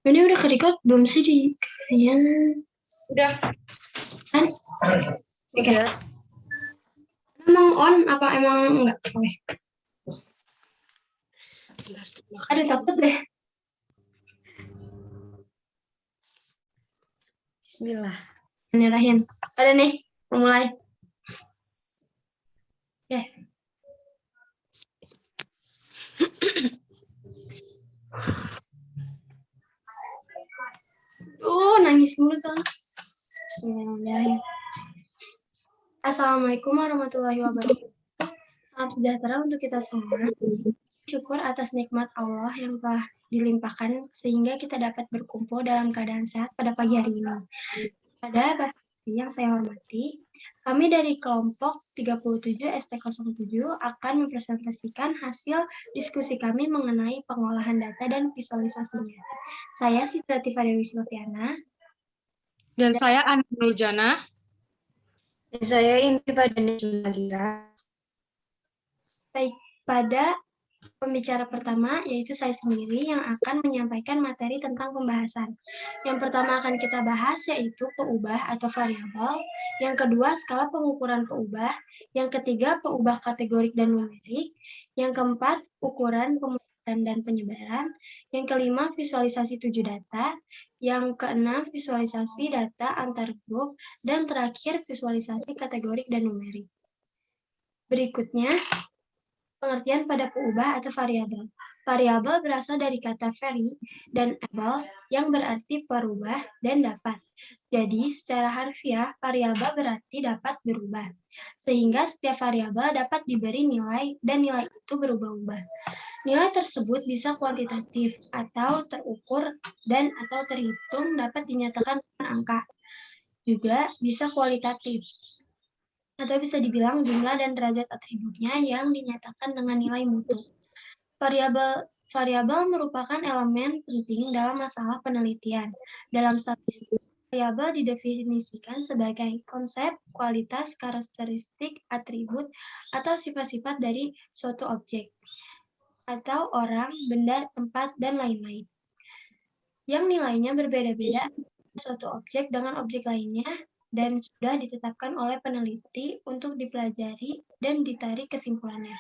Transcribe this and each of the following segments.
Ini udah ke-record belum sih di kayaknya Udah. kan? Oke. Udah. Emang on apa emang enggak? Oke. Ada takut deh. Bismillah. Nyerahin. Ada nih, mau mulai. Oke. Nangis mulu tuh. Bismillahirrahmanirrahim. Assalamualaikum warahmatullahi wabarakatuh. Salam sejahtera untuk kita semua. Syukur atas nikmat Allah yang telah dilimpahkan sehingga kita dapat berkumpul dalam keadaan sehat pada pagi hari ini. Pada Bapak yang saya hormati, kami dari kelompok 37 ST07 akan mempresentasikan hasil diskusi kami mengenai pengolahan data dan visualisasinya. Saya Sitra Tifa Dewi Silviana. Dan saya Ani Nuljana. Dan saya Intifa Danis Magira. Baik, pada pembicara pertama yaitu saya sendiri yang akan menyampaikan materi tentang pembahasan. Yang pertama akan kita bahas yaitu peubah atau variabel, yang kedua skala pengukuran peubah, yang ketiga peubah kategorik dan numerik, yang keempat ukuran pemuatan dan penyebaran, yang kelima visualisasi 7 data, yang keenam visualisasi data antar grup, dan terakhir visualisasi kategorik dan numerik. Berikutnya, pengertian pada peubah atau variabel. Variabel berasal dari kata vary dan able yang berarti berubah dan dapat. Jadi, secara harfiah, variabel berarti dapat berubah. Sehingga setiap variabel dapat diberi nilai dan nilai itu berubah-ubah. Nilai tersebut bisa kuantitatif atau terukur dan atau terhitung dapat dinyatakan dengan angka. Juga bisa kualitatif atau bisa dibilang jumlah dan derajat atributnya yang dinyatakan dengan nilai mutu. Variabel merupakan elemen penting dalam masalah penelitian. Dalam statistik, variabel didefinisikan sebagai konsep, kualitas, karakteristik, atribut, atau sifat-sifat dari suatu objek, atau orang, benda, tempat, dan lain-lain. Yang nilainya berbeda-beda suatu objek dengan objek lainnya, dan sudah ditetapkan oleh peneliti untuk dipelajari dan ditarik kesimpulannya.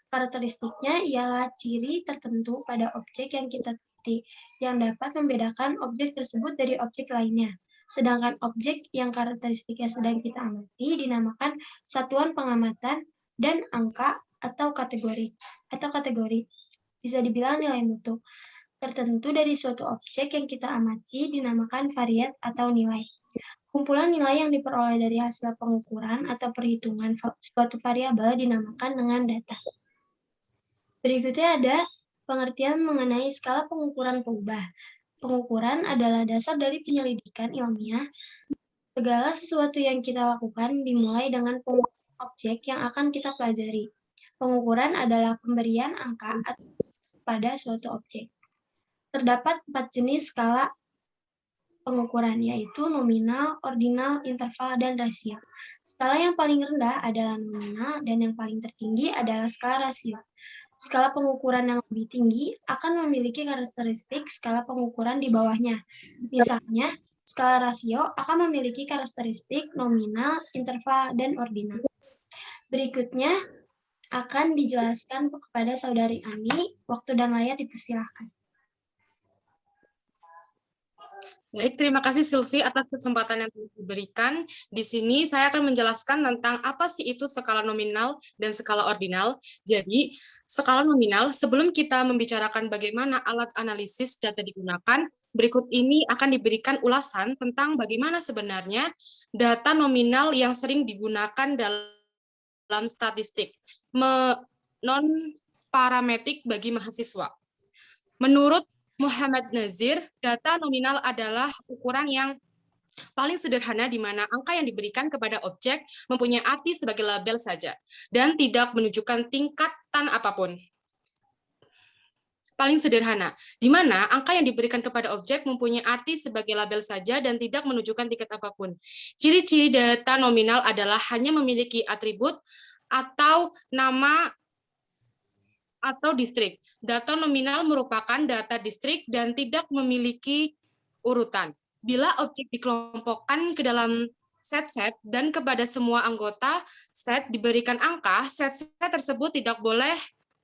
Karakteristiknya ialah ciri tertentu pada objek yang kita teliti, yang dapat membedakan objek tersebut dari objek lainnya. Sedangkan objek yang karakteristiknya sedang kita amati dinamakan satuan pengamatan dan angka atau kategori. Bisa dibilang nilai mutu tertentu dari suatu objek yang kita amati dinamakan variat atau nilai. Kumpulan nilai yang diperoleh dari hasil pengukuran atau perhitungan suatu variabel dinamakan dengan data. Berikutnya ada pengertian mengenai skala pengukuran peubah. Pengukuran adalah dasar dari penyelidikan ilmiah. Segala sesuatu yang kita lakukan dimulai dengan pengukuran objek yang akan kita pelajari. Pengukuran adalah pemberian angka pada suatu objek. Terdapat 4 jenis skala pengukuran, yaitu nominal, ordinal, interval, dan rasio. Skala yang paling rendah adalah nominal, dan yang paling tertinggi adalah skala rasio. Skala pengukuran yang lebih tinggi akan memiliki karakteristik skala pengukuran di bawahnya. Misalnya, skala rasio akan memiliki karakteristik nominal, interval, dan ordinal. Berikutnya akan dijelaskan kepada Saudari Ani. Waktu dan layar dipersilahkan. Baik, terima kasih Sylvie atas kesempatan yang diberikan. Di sini saya akan menjelaskan tentang apa sih itu skala nominal dan skala ordinal. Jadi, skala nominal, sebelum kita membicarakan bagaimana alat analisis data digunakan, berikut ini akan diberikan ulasan tentang bagaimana sebenarnya data nominal yang sering digunakan dalam statistik, non-parametrik bagi mahasiswa. Menurut Muhammad Nazir, data nominal adalah ukuran yang paling sederhana di mana angka yang diberikan kepada objek mempunyai arti sebagai label saja dan tidak menunjukkan tingkatan apapun. Paling sederhana, di mana angka yang diberikan kepada objek mempunyai arti sebagai label saja dan tidak menunjukkan tingkat apapun. Ciri-ciri data nominal adalah hanya memiliki atribut atau nama atau distrik. Data nominal merupakan data distrik dan tidak memiliki urutan. Bila objek dikelompokkan ke dalam set-set dan kepada semua anggota set diberikan angka, set-set tersebut tidak boleh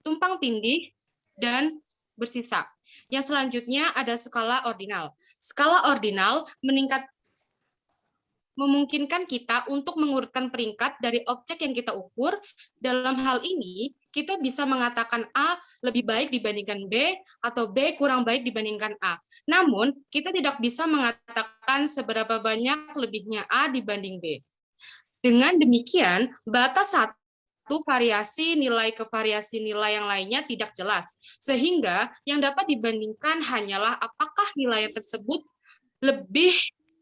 tumpang tindih dan bersisa. Yang selanjutnya ada skala ordinal. Skala ordinal memungkinkan kita untuk mengurutkan peringkat dari objek yang kita ukur. Dalam hal ini, kita bisa mengatakan A lebih baik dibandingkan B, atau B kurang baik dibandingkan A. Namun, kita tidak bisa mengatakan seberapa banyak lebihnya A dibanding B. Dengan demikian, batas satu variasi nilai ke variasi nilai yang lainnya tidak jelas, sehingga yang dapat dibandingkan hanyalah apakah nilai tersebut lebih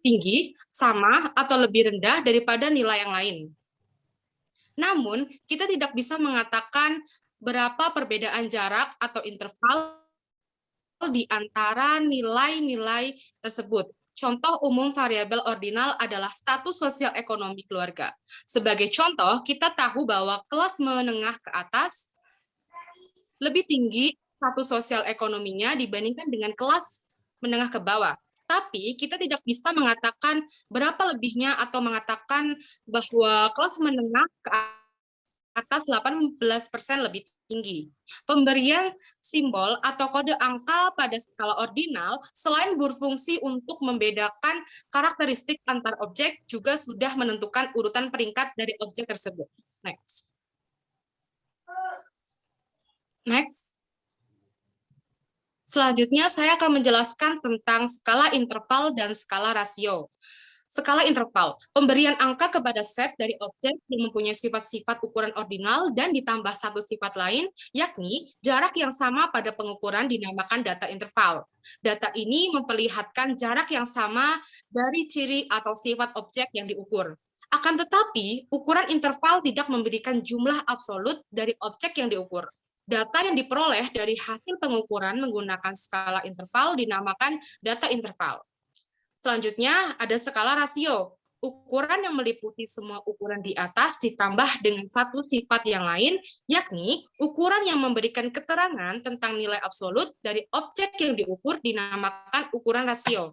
tinggi, sama, atau lebih rendah daripada nilai yang lain. Namun, kita tidak bisa mengatakan berapa perbedaan jarak atau interval di antara nilai-nilai tersebut. Contoh umum variabel ordinal adalah status sosial ekonomi keluarga. Sebagai contoh, kita tahu bahwa kelas menengah ke atas lebih tinggi status sosial ekonominya dibandingkan dengan kelas menengah ke bawah. Tapi kita tidak bisa mengatakan berapa lebihnya atau mengatakan bahwa kelas menengah ke atas 18% lebih tinggi. Pemberian simbol atau kode angka pada skala ordinal selain berfungsi untuk membedakan karakteristik antar objek, juga sudah menentukan urutan peringkat dari objek tersebut. Next. Selanjutnya, saya akan menjelaskan tentang skala interval dan skala rasio. Skala interval, pemberian angka kepada set dari objek yang mempunyai sifat-sifat ukuran ordinal dan ditambah satu sifat lain, yakni jarak yang sama pada pengukuran dinamakan data interval. Data ini memperlihatkan jarak yang sama dari ciri atau sifat objek yang diukur. Akan tetapi, ukuran interval tidak memberikan jumlah absolut dari objek yang diukur. Data yang diperoleh dari hasil pengukuran menggunakan skala interval dinamakan data interval. Selanjutnya ada skala rasio. Ukuran yang meliputi semua ukuran di atas ditambah dengan satu sifat yang lain, yakni ukuran yang memberikan keterangan tentang nilai absolut dari objek yang diukur dinamakan ukuran rasio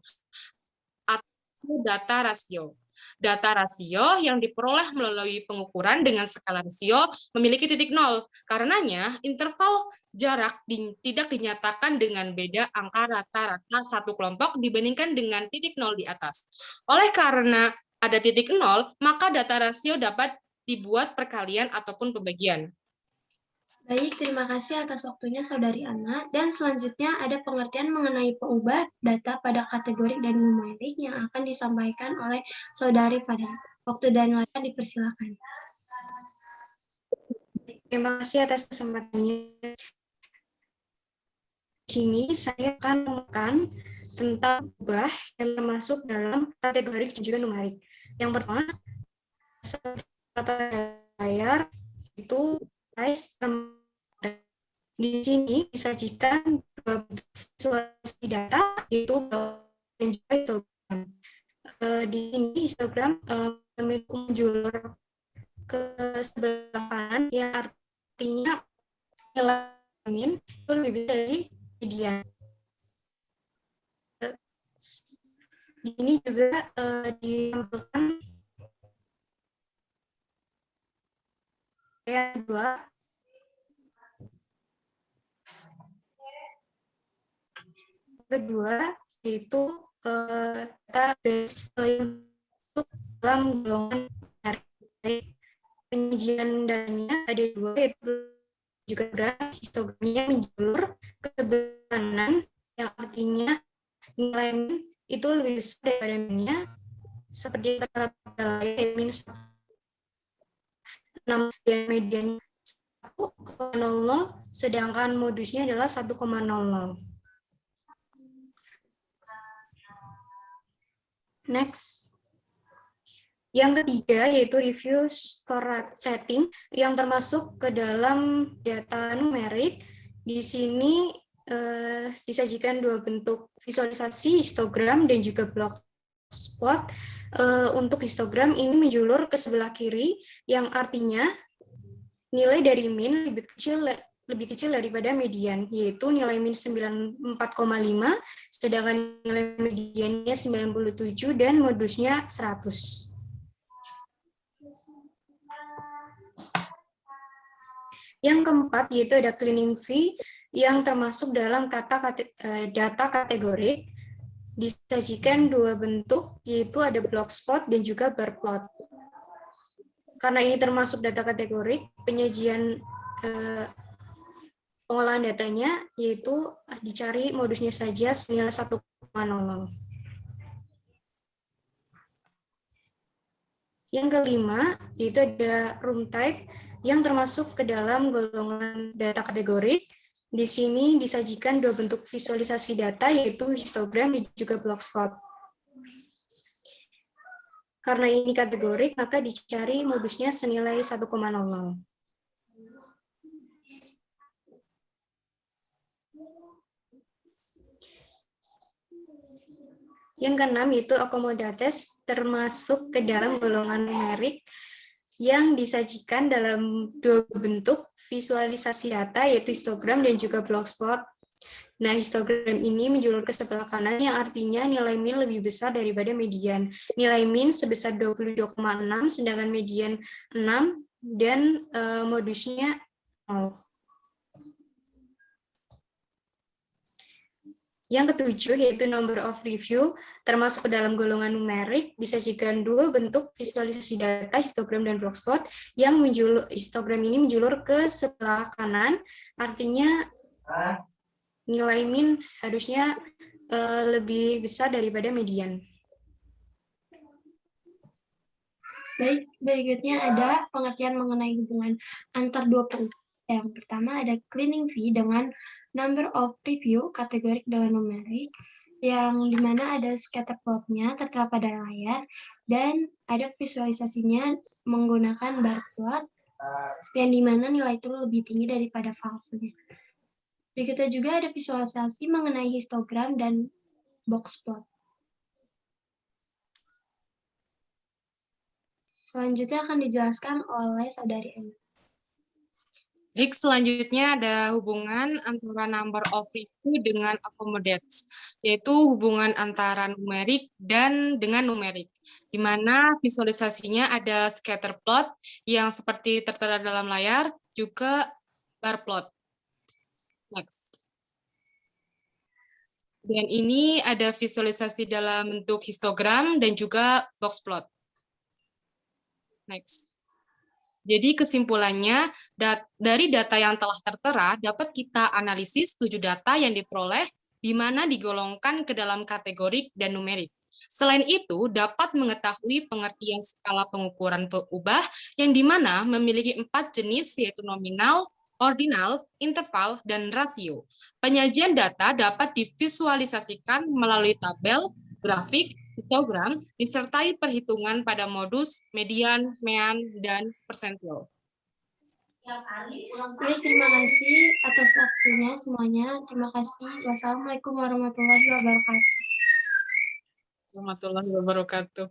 atau data rasio. Data rasio yang diperoleh melalui pengukuran dengan skala rasio memiliki titik nol. Karenanya, interval jarak tidak dinyatakan dengan beda angka rata-rata satu kelompok dibandingkan dengan titik nol di atas. Oleh karena ada titik nol, maka data rasio dapat dibuat perkalian ataupun pembagian. Baik, terima kasih atas waktunya Saudari Ana. Dan selanjutnya ada pengertian mengenai pengubah data pada kategori dan numerik yang akan disampaikan oleh Saudari Pada. Waktu dan layak dipersilakan. Terima kasih atas kesempatannya. Di sini saya akan mengatakan tentang pengubah yang masuk dalam kategori dan juga numerik. Yang pertama, layar itu size. Di sini disajikan visualisasi data, yaitu dan juga histogram. Di sini histogram memiliki menjulur ke sebelah kanan, yang artinya nilai min itu lebih dari median. Di sini juga ditampilkan yang kedua yaitu database yang dalam golongan dari penyajian datanya ada dua, yaitu juga histogramnya menjulur ke sebelah kanan, yang artinya nilai itu lebih besar daripada minnya, seperti kata lain minus 6 dan median 1,00, sedangkan modusnya adalah 1,00. Next. Yang ketiga yaitu review score rating yang termasuk ke dalam data numerik. Di sini disajikan dua bentuk visualisasi, histogram dan juga block squat. Untuk histogram ini menjulur ke sebelah kiri, yang artinya nilai dari min lebih kecil lebih kecil daripada median, yaitu nilai min 94,5, sedangkan nilai mediannya 97 dan modusnya 100. Yang keempat yaitu ada cleaning fee yang termasuk dalam data kategori, disajikan dua bentuk, yaitu ada block plot dan juga bar plot. Karena ini termasuk data kategori, penyajian pengolahan datanya yaitu dicari modusnya saja senilai 1,00. Yang kelima, yaitu ada room type yang termasuk ke dalam golongan data kategori. Di sini disajikan dua bentuk visualisasi data, yaitu histogram dan juga block plot. Karena ini kategori, maka dicari modusnya senilai 1,00. Yang keenam yaitu accommodates, termasuk ke dalam golongan numerik yang disajikan dalam dua bentuk visualisasi data, yaitu histogram dan juga block plot. Nah, histogram ini menjulur ke sebelah kanan yang artinya nilai min lebih besar daripada median. Nilai min sebesar 22,6, sedangkan median 6, dan modusnya 0. Yang ketujuh yaitu number of review, termasuk ke dalam golongan numerik, disajikan dua bentuk visualisasi data, histogram dan block plot, yang histogram ini menjulur ke sebelah kanan, artinya nilai min harusnya lebih besar daripada median. Baik, berikutnya ada pengertian mengenai hubungan antar dua perubah. Yang pertama ada cleaning fee dengan number of review, kategorik dengan numerik, yang dimana ada scatter plotnya tertera pada layar, dan ada visualisasinya menggunakan bar plot, yang dimana nilai itu lebih tinggi daripada falsenya. Berikutnya juga ada visualisasi mengenai histogram dan box plot. Selanjutnya akan dijelaskan oleh Saudari Emma. Baik, selanjutnya ada hubungan antara number of review dengan accommodates, yaitu hubungan antara numerik dan dengan numerik, di mana visualisasinya ada scatter plot yang seperti tertera dalam layar, juga bar plot. Next. Dan ini ada visualisasi dalam bentuk histogram dan juga box plot. Next. Jadi kesimpulannya, dari data yang telah tertera, dapat kita analisis 7 data yang diperoleh, di mana digolongkan ke dalam kategorik dan numerik. Selain itu, dapat mengetahui pengertian skala pengukuran perubah, yang di mana memiliki 4 jenis, yaitu nominal, ordinal, interval, dan rasio. Penyajian data dapat divisualisasikan melalui tabel, grafik, histogram, disertai perhitungan pada modus, median, mean, dan persentil. Baik, terima kasih atas waktunya semuanya. Terima kasih. Wassalamualaikum warahmatullahi wabarakatuh. Warahmatullahi wabarakatuh.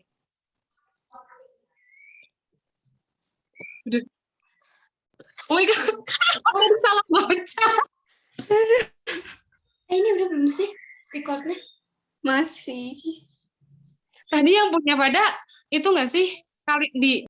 Oh my God, aku salah baca. Ini udah belum sih recordnya? Masih. Tadi yang punya pada itu nggak sih kali di